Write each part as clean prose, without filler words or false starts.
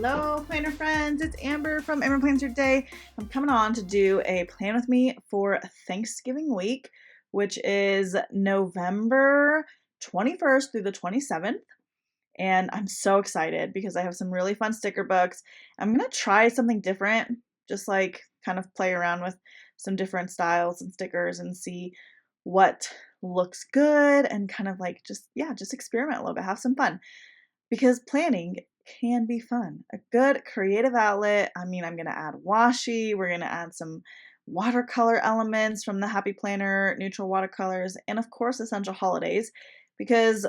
Hello planner friends, it's Amber from AmberPlansHerDay. I'm coming on to do a plan with me for Thanksgiving week, which is November 21st through the 27th. And I'm so excited because I have some really fun sticker books. I'm going to try something different, just like kind of play around with some different styles and stickers and see what looks good and kind of like just experiment a little bit, have some fun. Because planning can be fun. A good creative outlet. I mean, I'm going to add washi. We're going to add some watercolor elements from the Happy Planner, neutral watercolors, and of course, essential holidays, because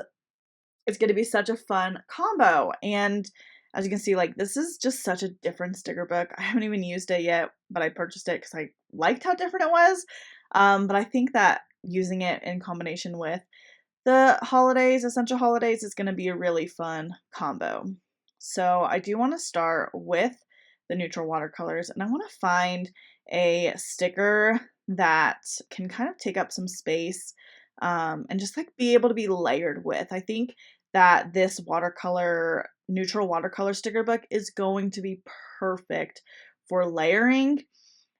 it's going to be such a fun combo. And as you can see, like this is just such a different sticker book. I haven't even used it yet, but I purchased it because I liked how different it was. But I think that using it in combination with the holidays, essential holidays, is going to be a really fun combo. So I do want to start with the neutral watercolors, and I want to find a sticker that can kind of take up some space and just like be able to be layered with. I think that this neutral watercolor sticker book is going to be perfect for layering.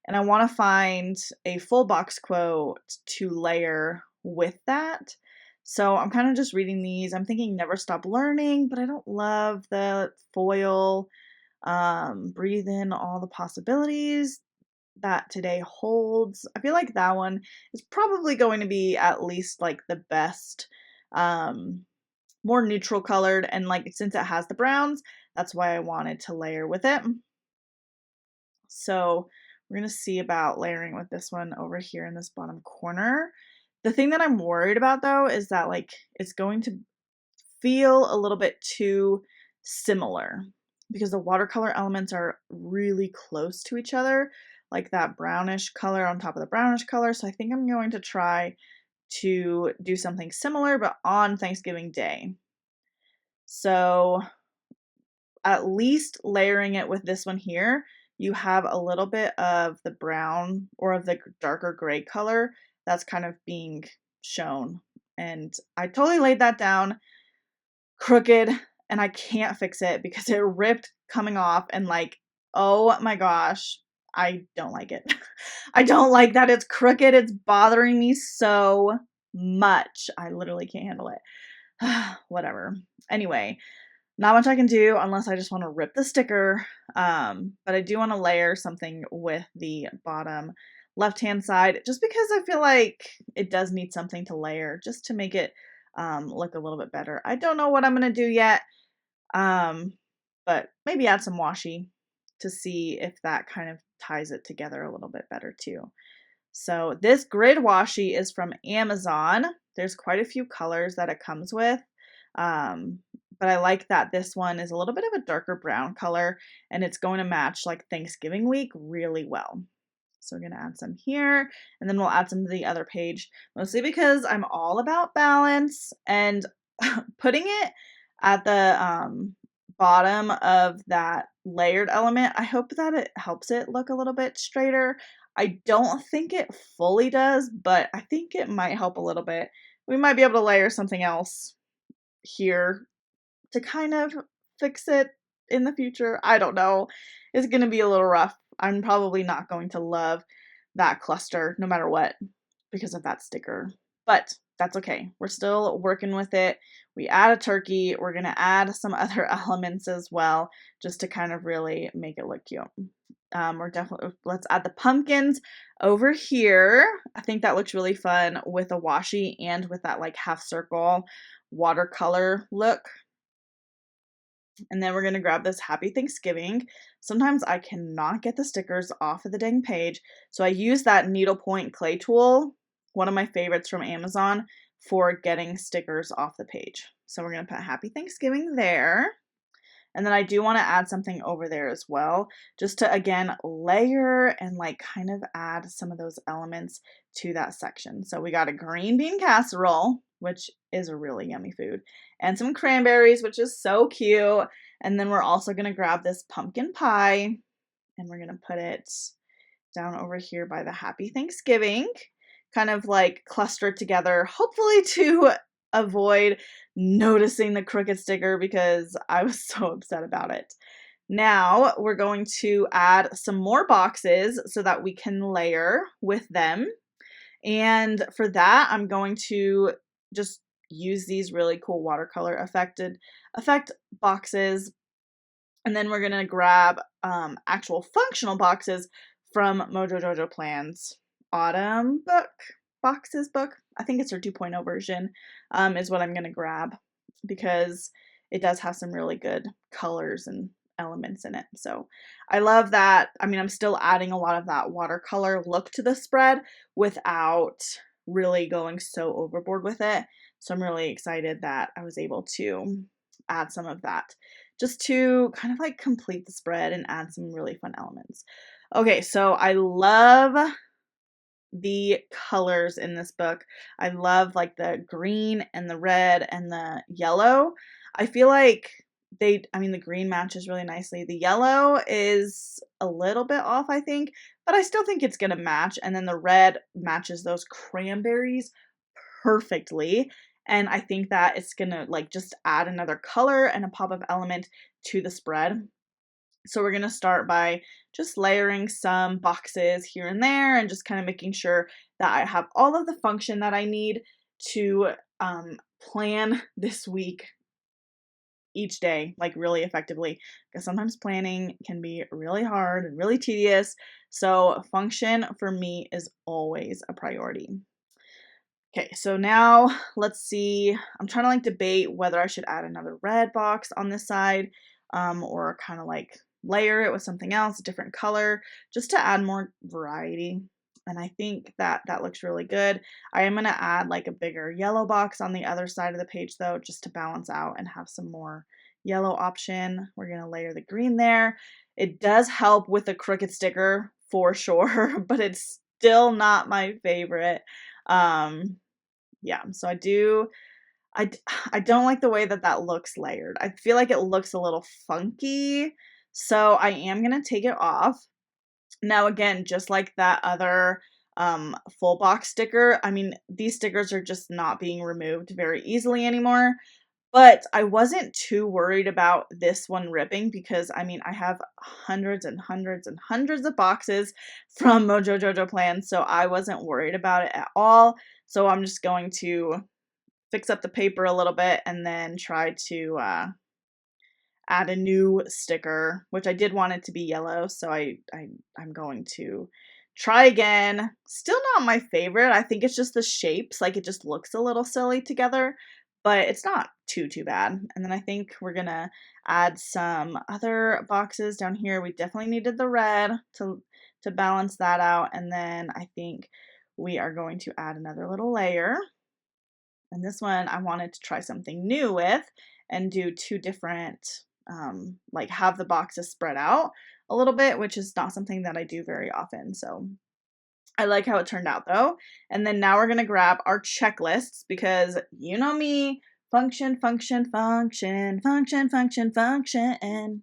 And I want to find a full box quote to layer with that. So I'm kind of just reading these. I'm thinking never stop learning, but I don't love the foil. Breathe in all the possibilities that today holds. I feel like that one is probably going to be at least like the best, more neutral colored. And like since it has the browns, that's why I wanted to layer with it. So we're going to see about layering with this one over here in this bottom corner. The thing that I'm worried about though is that like it's going to feel a little bit too similar because the watercolor elements are really close to each other, like that brownish color on top of the brownish color. So I think I'm going to try to do something similar but on Thanksgiving Day. So at least layering it with this one here, you have a little bit of the brown or of the darker gray color that's kind of being shown. And I totally laid that down crooked and I can't fix it because it ripped coming off and like, oh my gosh, I don't like it. I don't like that it's crooked. It's bothering me so much. I literally can't handle it. Whatever. Anyway, not much I can do unless I just want to rip the sticker. But I do want to layer something with the bottom left-hand side just because I feel like it does need something to layer just to make it look a little bit better. I don't know what I'm going to do yet, but maybe add some washi to see if that kind of ties it together a little bit better too. So this grid washi is from Amazon. There's quite a few colors that it comes with. But I like that this one is a little bit of a darker brown color and it's going to match like Thanksgiving week really well. So we're going to add some here and then we'll add some to the other page, mostly because I'm all about balance and putting it at the bottom of that layered element. I hope that it helps it look a little bit straighter. I don't think it fully does, but I think it might help a little bit. We might be able to layer something else here to kind of fix it in the future. I don't know. It's going to be a little rough. I'm probably not going to love that cluster no matter what because of that sticker, but that's okay. We're still working with it. We add a turkey. We're going to add some other elements as well just to kind of really make it look cute. Let's add the pumpkins over here. I think that looks really fun with a washi and with that like half circle watercolor look. And then we're going to grab this Happy Thanksgiving. Sometimes I cannot get the stickers off of the dang page, so I use that needlepoint clay tool, one of my favorites from Amazon, for getting stickers off the page. So we're going to put Happy Thanksgiving there. And then I do want to add something over there as well, just to, again, layer and like kind of add some of those elements to that section. So we got a green bean casserole, which is a really yummy food, and some cranberries, which is so cute. And then we're also going to grab this pumpkin pie and we're going to put it down over here by the Happy Thanksgiving, kind of like cluster it together, hopefully to avoid noticing the crooked sticker because I was so upset about it. Now we're going to add some more boxes so that we can layer with them. And for that, I'm going to just use these really cool watercolor effect boxes. And then we're going to grab actual functional boxes from Mojo Jojo Plan's Autumn book. I think it's her 2.0 version is what I'm going to grab because it does have some really good colors and elements in it. So I love that. I mean, I'm still adding a lot of that watercolor look to the spread without really going so overboard with it. So I'm really excited that I was able to add some of that just to kind of like complete the spread and add some really fun elements. Okay, so I love the colors in this book. I love like the green and the red and the yellow. I feel like the green matches really nicely. The yellow is a little bit off, I think, but I still think it's gonna match. And then the red matches those cranberries perfectly. And I think that it's gonna like just add another color and a pop of element to the spread. So we're gonna start by just layering some boxes here and there and just kind of making sure that I have all of the function that I need to plan this week each day like really effectively, because sometimes planning can be really hard and really tedious. So function for me is always a priority. Okay, so now let's see. I'm trying to like debate whether I should add another red box on this side or kind of like layer it with something else, a different color, just to add more variety. And I think that that looks really good. I am going to add like a bigger yellow box on the other side of the page though, just to balance out and have some more yellow option. We're going to layer the green there. It does help with the crooked sticker for sure, but it's still not my favorite. Yeah, so I don't like the way that that looks layered. I feel like it looks a little funky, so I am gonna take it off. Now again, just like that other full box sticker, I mean, these stickers are just not being removed very easily anymore. But I wasn't too worried about this one ripping because I mean, I have hundreds and hundreds and hundreds of boxes from Mojo Jojo Plan, so I wasn't worried about it at all. So I'm just going to fix up the paper a little bit and then try to add a new sticker, which I did want it to be yellow, so I'm going to try again. Still not my favorite. I think it's just the shapes, like it just looks a little silly together, but it's not too bad. And then I think we're gonna add some other boxes down here. We definitely needed the red to balance that out, and then I think we are going to add another little layer. And this one I wanted to try something new with and do two different, like have the boxes spread out a little bit, which is not something that I do very often. So I like how it turned out though. And then now we're going to grab our checklists because you know me, function, function, function, function, function, function.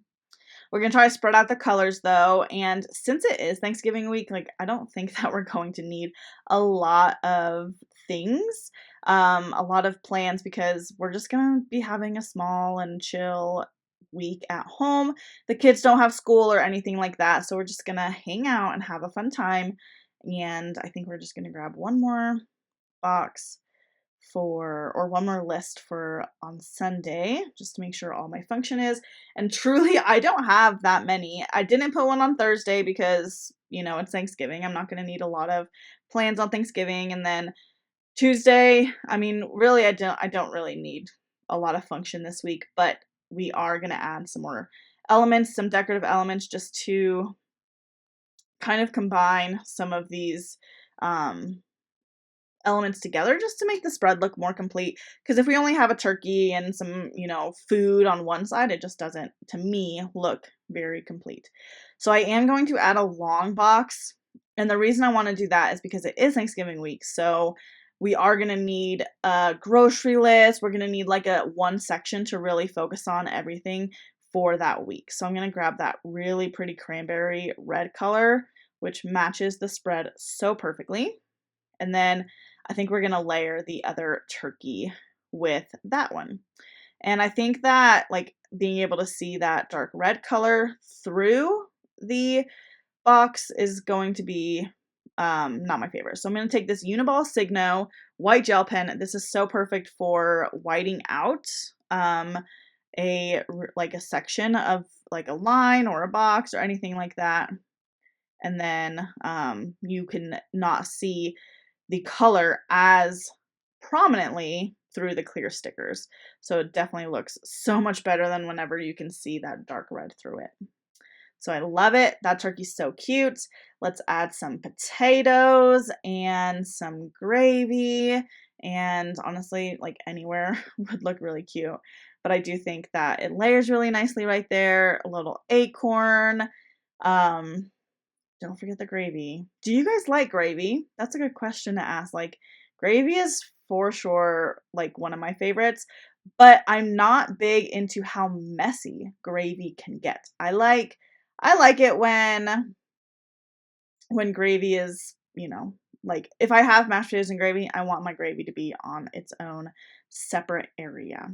We're going to try to spread out the colors though. And since it is Thanksgiving week, like I don't think that we're going to need a lot of things, a lot of plans because we're just going to be having a small and chill week at home. The kids don't have school or anything like that. So we're just going to hang out and have a fun time. And I think we're just going to grab one more box or one more list for on Sunday, just to make sure all my function is. And truly, I don't have that many. I didn't put one on Thursday because, you know, it's Thanksgiving. I'm not going to need a lot of plans on Thanksgiving. And then Tuesday, I mean, really, I don't really need a lot of function this week, but we are going to add some more elements, some decorative elements, just to kind of combine some of these elements together just to make the spread look more complete, because if we only have a turkey and some, you know, food on one side, it just doesn't, to me, look very complete. So I am going to add a long box, and the reason I want to do that is because it is Thanksgiving week, so we are going to need a grocery list. We're going to need like a one section to really focus on everything for that week. So I'm going to grab that really pretty cranberry red color, which matches the spread so perfectly. And then I think we're going to layer the other turkey with that one. And I think that like being able to see that dark red color through the box is going to be not my favorite. So I'm going to take this Uniball Signo white gel pen. This is so perfect for whiting out like a section of like a line or a box or anything like that. And then you can not see the color as prominently through the clear stickers. So it definitely looks so much better than whenever you can see that dark red through it. So I love it. That turkey's so cute. Let's add some potatoes and some gravy. And honestly, like anywhere would look really cute. But I do think that it layers really nicely right there. A little acorn. Don't forget the gravy. Do you guys like gravy? That's a good question to ask. Like, gravy is for sure like one of my favorites, but I'm not big into how messy gravy can get. I like it when gravy is, you know, like if I have mashed potatoes and gravy, I want my gravy to be on its own separate area.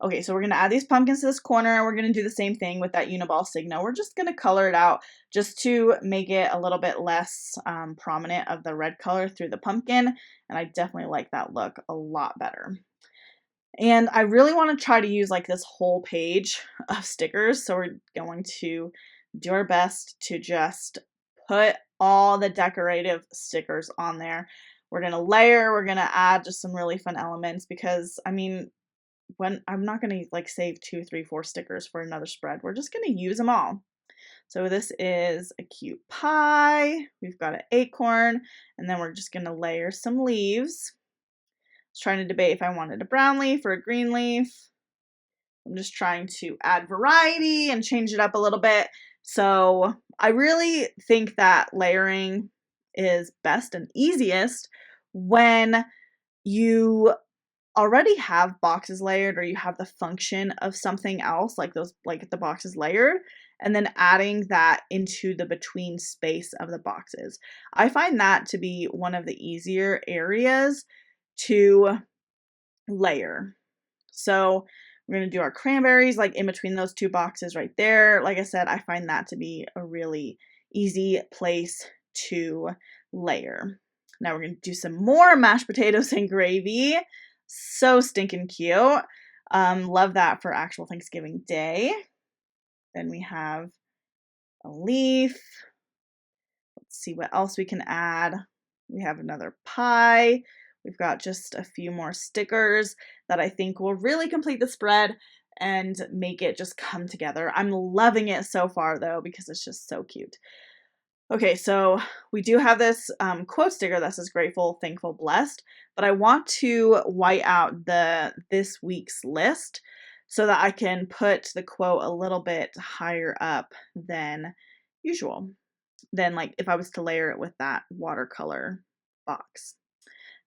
Okay, so we're going to add these pumpkins to this corner. We're going to do the same thing with that Uniball Signo. We're just going to color it out just to make it a little bit less prominent of the red color through the pumpkin. And I definitely like that look a lot better. And I really want to try to use like this whole page of stickers. So we're going to do our best to just put all the decorative stickers on there. We're going to layer, we're going to add just some really fun elements because, I mean, when I'm not going to like save 2, 3, 4 stickers for another spread. We're just going to use them all. So this is a cute pie. We've got an acorn, and then we're just going to layer some leaves. I was trying to debate if I wanted a brown leaf or a green leaf. I'm just trying to add variety and change it up a little bit. So I really think that layering is best and easiest when you already have boxes layered or you have the function of something else like those, like the boxes layered, and then adding that into the between space of the boxes. I find that to be one of the easier areas to layer. So we're going to do our cranberries like in between those two boxes right there. Like I said, I find that to be a really easy place to layer. Now we're going to do some more mashed potatoes and gravy. So stinking cute. Love that for actual Thanksgiving Day. Then we have a leaf. Let's see what else we can add. We have another pie. We've got just a few more stickers that I think will really complete the spread and make it just come together. I'm loving it so far though because it's just so cute. Okay, so we do have this quote sticker that says grateful, thankful, blessed, but I want to white out this week's list so that I can put the quote a little bit higher up than usual, than like if I was to layer it with that watercolor box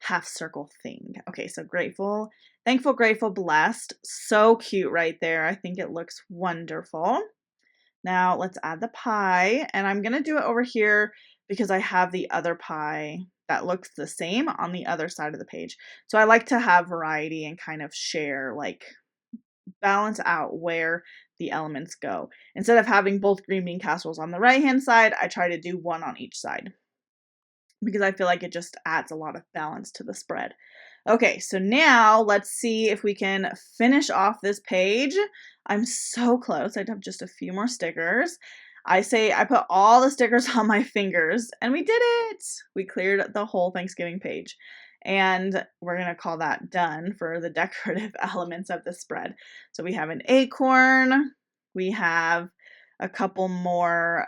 half circle thing. Okay, so grateful, thankful, grateful, blessed. So cute right there. I think it looks wonderful. Now let's add the pie, and I'm gonna do it over here because I have the other pie that looks the same on the other side of the page. So I like to have variety and kind of share, like balance out where the elements go. Instead of having both green bean casseroles on the right hand side, I try to do one on each side because I feel like it just adds a lot of balance to the spread. Okay, so now let's see if we can finish off this page. I'm so close. I have just a few more stickers. I say I put all the stickers on my fingers, and we did it. We cleared the whole Thanksgiving page. And we're going to call that done for the decorative elements of the spread. So we have an acorn. We have a couple more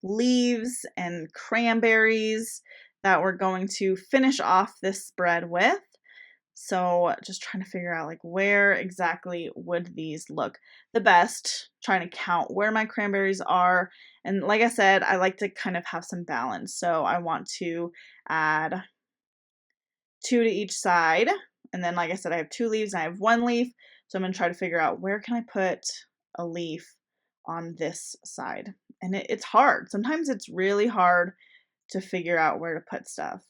leaves and cranberries that we're going to finish off this spread with. So just trying to figure out like where exactly would these look the best, trying to count where my cranberries are. And like I said, I like to kind of have some balance. So I want to add 2 to each side. And then like I said, I have 2 leaves and I have 1 leaf. So I'm going to try to figure out where can I put a leaf on this side. And it's hard. Sometimes it's really hard to figure out where to put stuff.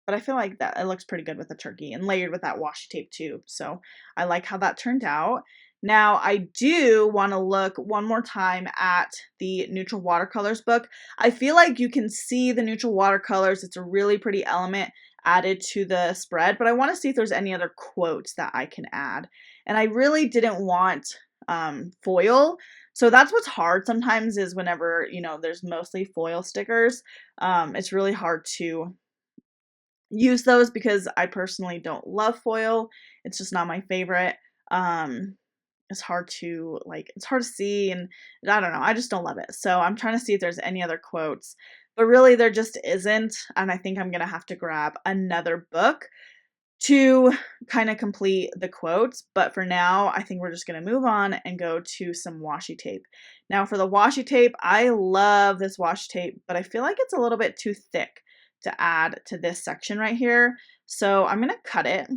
but I feel like that it looks pretty good with the turkey and layered with that washi tape too. So I like how that turned out. Now I do want to look one more time at the neutral watercolors book. I feel like you can see the neutral watercolors. It's a really pretty element added to the spread, but I want to see if there's any other quotes that I can add. And I really didn't want foil. So that's what's hard sometimes is whenever, you know, there's mostly foil stickers. It's really hard to use those because I personally don't love foil. It's just not my favorite. It's hard to it's hard to see, and I don't know, I just don't love it. So I'm trying to see if there's any other quotes, but really there just isn't, and I think I'm gonna have to grab another book to kind of complete the quotes. But for now, I think we're just gonna move on and go to some washi tape. Now for the washi tape, I love this washi tape, but I feel like it's a little bit too thick to add to this section right here. So I'm gonna cut it.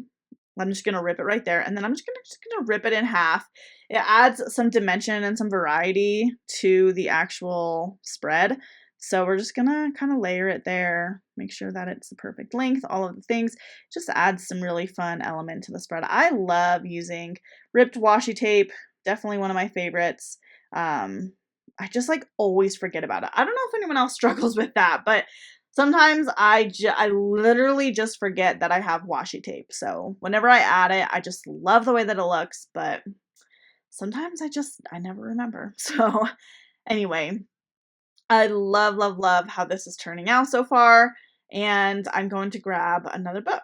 I'm just gonna rip it right there, and then I'm just gonna rip it in half. It adds some dimension and some variety to the actual spread. So we're just gonna kind of layer it there, make sure that it's the perfect length, all of the things. Just adds some really fun element to the spread. I love using ripped washi tape, definitely one of my favorites. I just always forget about it. I don't know if anyone else struggles with that, but sometimes I literally just forget that I have washi tape. So whenever I add it, I just love the way that it looks, but sometimes I never remember. So anyway, I love, love, love how this is turning out so far. And I'm going to grab another book,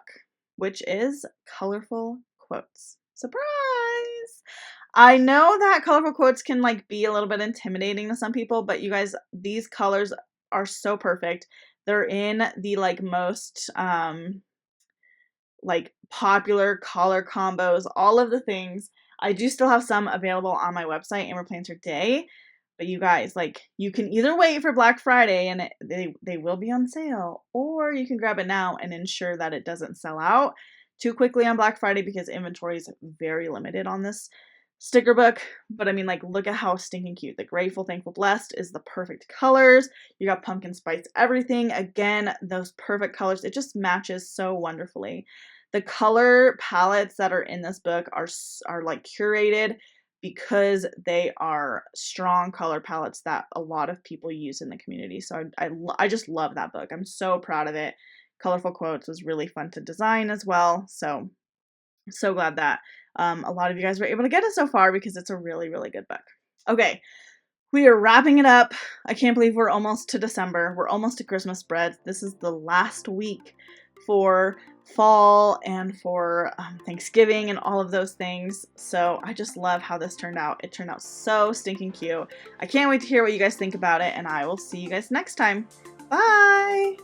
which is Colorful Quotes. Surprise! I know that colorful quotes can be a little bit intimidating to some people, but you guys, these colors are so perfect. They're in the most popular color combos, all of the things. I do still have some available on my website, AmberPlansHerDay. But you guys, you can either wait for Black Friday and they will be on sale, or you can grab it now and ensure that it doesn't sell out too quickly on Black Friday because inventory is very limited on this sticker book. But I mean, look at how stinking cute. The Grateful, Thankful, Blessed is the perfect colors. You got pumpkin spice everything. Again, those perfect colors. It just matches so wonderfully. The color palettes that are in this book are curated because they are strong color palettes that a lot of people use in the community. So I just love that book. I'm so proud of it. Colorful Quotes was really fun to design as well. So glad that a lot of you guys were able to get it so far because it's a really, really good book. Okay, we are wrapping it up. I can't believe we're almost to December. We're almost to Christmas spreads. This is the last week for fall and for Thanksgiving and all of those things. So I just love how this turned out. It turned out so stinking cute. I can't wait to hear what you guys think about it, and I will see you guys next time. Bye!